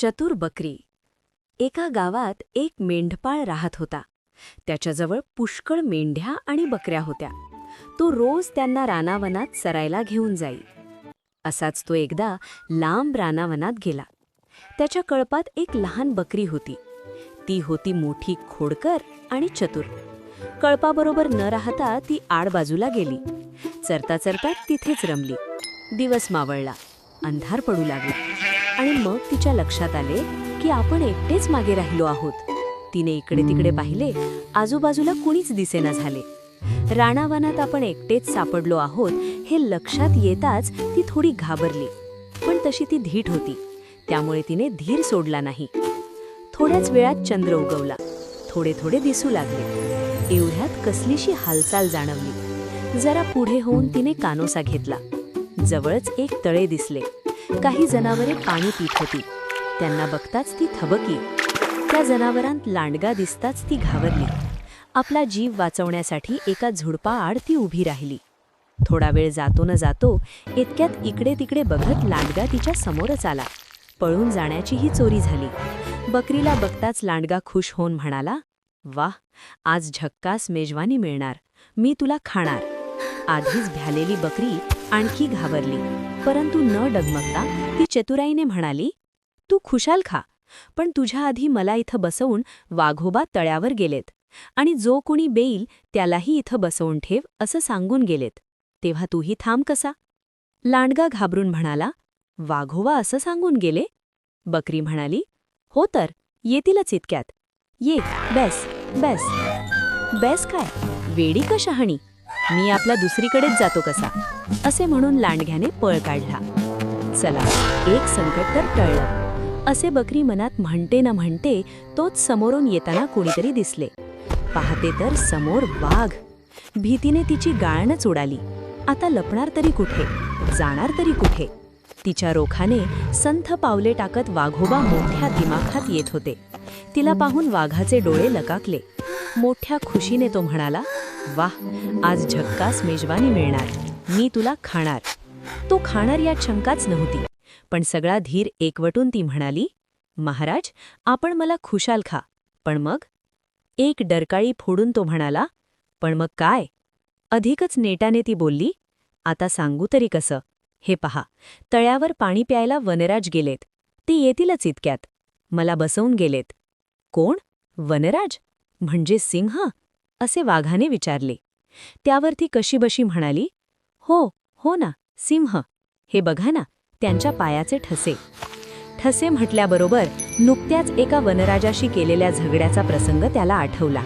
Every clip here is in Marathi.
चतुर बकरी. एका गावात एक मेंढपाळ राहत होता. त्याच्याजवळ पुष्कळ मेंढ्या आणि बकऱ्या होत्या. तो रोज त्यांना रानावनात चरायला घेऊन जाई. असाच तो एकदा लांब रानावनात गेला. त्याच्या कळपात एक लहान बकरी होती. ती होती मोठी, खोडकर आणि चतुर. कळपाबरोबर न राहता ती आडबाजूला गेली. चरता चरता तिथेच रमली. दिवस मावळला, अंधार पडू लागला आणि मग तिच्या लक्षात आले की आपण एकटेच मागे राहिलो आहोत. तिने इकडे तिकडे पाहिले, आजूबाजूला कुणीच दिसेना झाले. रानावनात आपण एकटेच सापडलो आहोत हे लक्षात येताच ती थोडी घाबरली. पण तशी ती धीट होती, त्यामुळे तिने धीर सोडला नाही. थोड्याच वेळात चंद्र उगवला. थोडे थोडे दिसू लागले. एवढ्यात कसलीशी हालचाल जाणवली. जरा पुढे होऊन तिने कानोसा घेतला. जवळच एक तळे दिसले. काही जनावरे पाणी पित होती. त्यांना बघताच ती थबकली. त्या जनावरांत लांडगा दिसताच ती घाबरली. आपला जीव वाचवण्यासाठी एका झुडपाआड ती उभी राहिली. थोडा वेळ जातो न जातो इतक्यात इकडे तिकडे बघत लांडगा तिच्या समोरच आला. पळून जाण्याची ही चोरी झाली. बकरीला बघताच लांडगा खुश होऊन म्हणाला, "वाह, आज झक्कास मेजवानी मिळणार. मी तुला खाणार." आधीच भ्यालेली बकरी आणखी घाबरली, परंतु न डगमगता ती चतुराईने म्हणाली, "तू खुशाल खा, पण तुझ्या आधी मला इथं बसवून वाघोबा तळ्यावर गेलेत आणि जो कोणी बेईल त्यालाही इथं बसवून ठेव असं सांगून गेलेत. तेव्हा तूही थांब कसा?" लांडगा घाबरून म्हणाला, "वाघोबा असं सांगून गेले?" बकरी म्हणाली, "हो तर, येतीलच इतक्यात. ये, बेस बेस." "बेस काय, वेडी का शहाणी? मी आपला दुसरीकडेच जातो कसा?" असे म्हणून लांडग्याने पळ काढला. चला, एक संकट तर टळलं. असे बकरी मनात म्हणते न म्हणते तोच समोरून येताना कोणीतरी दिसले. पाहते तर समोर वाघ. भीतीने तिची गाळणच उडाली. आता लपणार तरी कुठे, जाणार तरी कुठे? तिच्या रोखाने संथ पावले टाकत वाघोबा मोठ्या दिमाखात येत होते. तिला पाहून वाघाचे डोळे लकाकले. मोठ्या खुशीने तो म्हणाला, "वाह, आज झक्कास मेजवानी मिळणार. मी तुला खाणार." तो खाणार यात शंकाच नव्हती. पण सगळा धीर एकवटून ती म्हणाली, "महाराज, आपण मला खुशाल खा, पण मग?" एक डरकाळी फोडून तो म्हणाला, "पण मग काय?" अधिकच नेटाने ती बोलली, "आता सांगू तरी कसं? हे पहा, तळ्यावर पाणी प्यायला वनराज गेलेत. ते येतीलच इतक्यात. मला बसवून गेलेत." "कोण? वनराज? म्हणजे सिंह?" असे वाघाने विचारले. त्यावर ती कशीबशी म्हणाली, "हो, हो ना, सिंह. हे बघा ना, त्यांच्या पायाचे ठसे." ठसे म्हटल्याबरोबर नुकत्याच एका वनराजाशी केलेल्या झगड्याचा प्रसंग त्याला आठवला.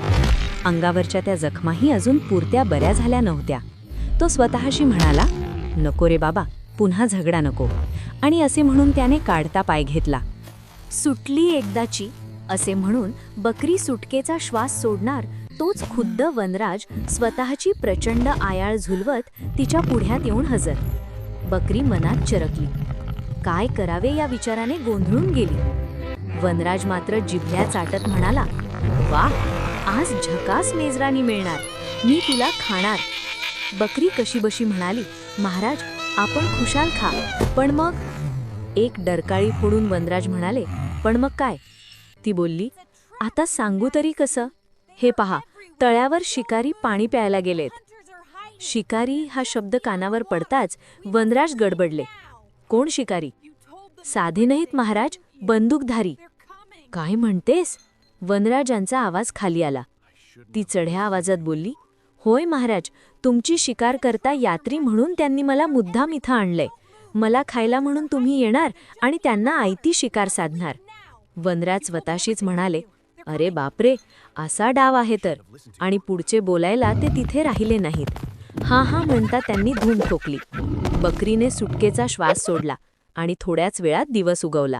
अंगावरच्या त्या जखमाही अजून पुरत्या बऱ्या झाल्या नव्हत्या. तो स्वतःशी म्हणाला, "नको रे बाबा, पुन्हा झगडा नको." आणि असे म्हणून त्याने काढता पाय घेतला. सुटली एकदाची असे म्हणून बकरी सुटकेचा श्वास सोडणार तोच खुद्द वनराज स्वतःची प्रचंड आयाळ झुलवत तिच्या पुढ्यात येऊन हजर. बकरी मनात चरकली. काय करावे या विचाराने गोंधळून गेली. वनराज मात्र जिभल्या चाटत म्हणाला, "वाह, आज झकास मेजवानी मिळणार. मी तुला खाणार." बकरी कशीबशी म्हणाली, "महाराज, आपण खुशाल खा, पण मग?" एक डरकाळी फोडून वनराज म्हणाले, "पण मग काय?" ती बोलली, "आता सांगू तरी कसं? हे पहा, तळ्यावर शिकारी पाणी प्यायला गेलेत." शिकारी हा शब्द कानावर पडताच वनराज गडबडले. "कोण शिकारी?" "साधे नाहीत महाराज, बंदूकधारी." "काय म्हणतेस?" वनराजांचा आवाज खाली आला. ती चढ्या आवाजात बोलली, "होय महाराज, तुमची शिकार करता यात्री म्हणून त्यांनी मला मुद्दाम इथं आणलंय. मला खायला म्हणून तुम्ही येणार आणि त्यांना आयती शिकार साधणार." वनराज स्वतःशीच म्हणाले, "अरे बापरे, असा डाव आहे तर." आणि पुढचे बोलायला ते तिथे राहिले नाहीत. "हा हा" म्हणता त्यांनी धूम ठोकली. बकरीने सुटकेचा श्वास सोडला आणि थोड्याच वेळात दिवस उगवला.